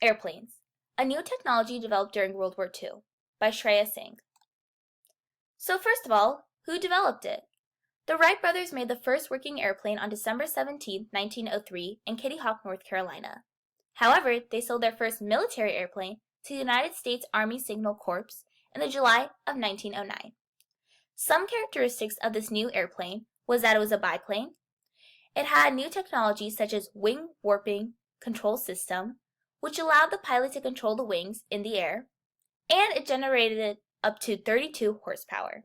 Airplanes, a new technology developed during World War II, by Shrute. So first of all, who developed it? The Wright brothers made the first working airplane on December 17, 1903 in Kitty Hawk, North Carolina. However, they sold their first military airplane to the United States Army Signal Corps in the July of 1909. Some characteristics of this new airplane was that it was a biplane. It had new technology such as wing warping control system, which allowed the pilot to control the wings in the air, and it generated up to 32 horsepower.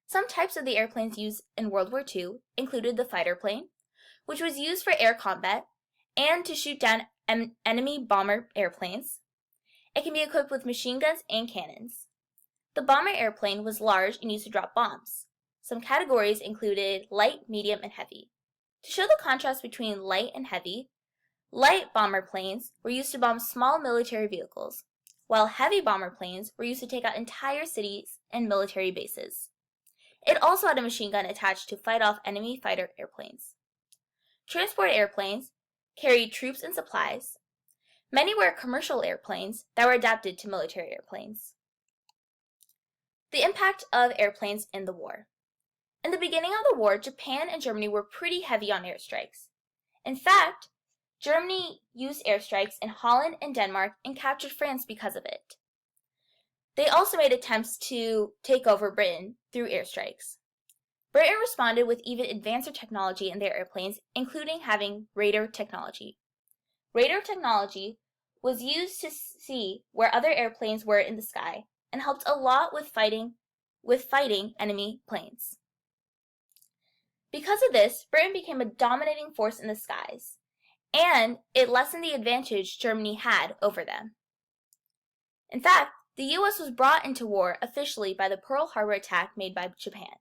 Some types of the airplanes used in World War II included the fighter plane, which was used for air combat and to shoot down enemy bomber airplanes. It can be equipped with machine guns and cannons. The bomber airplane was large and used to drop bombs. Some categories included light, medium, and heavy. To show the contrast between light and heavy, light bomber planes were used to bomb small military vehicles, while heavy bomber planes were used to take out entire cities and military bases. It also had a machine gun attached to fight off enemy fighter airplanes. Transport airplanes carried troops and supplies. Many were commercial airplanes that were adapted to military airplanes. The impact of airplanes in the war. In the beginning of the war, Japan and Germany were pretty heavy on airstrikes. In fact, Germany used airstrikes in Holland and Denmark and captured France because of it. They also made attempts to take over Britain through airstrikes. Britain responded with even advanced technology in their airplanes, including having radar technology. Radar technology was used to see where other airplanes were in the sky and helped a lot with fighting enemy planes. Because of this, Britain became a dominating force in the skies, and it lessened the advantage Germany had over them. In fact, the U.S. was brought into war officially by the Pearl Harbor attack made by Japan.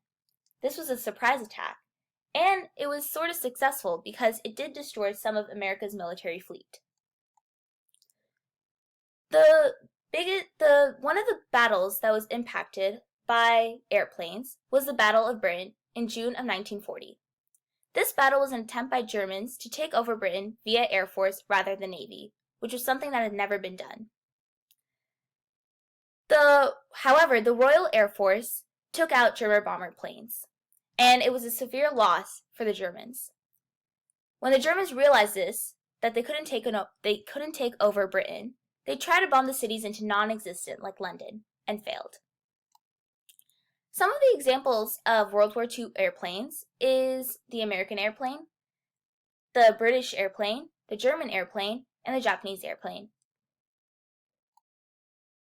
This was a surprise attack, and it was sort of successful because it did destroy some of America's military fleet. One of the battles that was impacted by airplanes was the Battle of Britain in June of 1940. This battle was an attempt by Germans to take over Britain via Air Force rather than Navy, which was something that had never been done. However, the Royal Air Force took out German bomber planes, and it was a severe loss for the Germans. When the Germans realized this, that they couldn't take over Britain, they tried to bomb the cities into non-existent, like London, and failed. Some of the examples of World War II airplanes is the American airplane, the British airplane, the German airplane, and the Japanese airplane.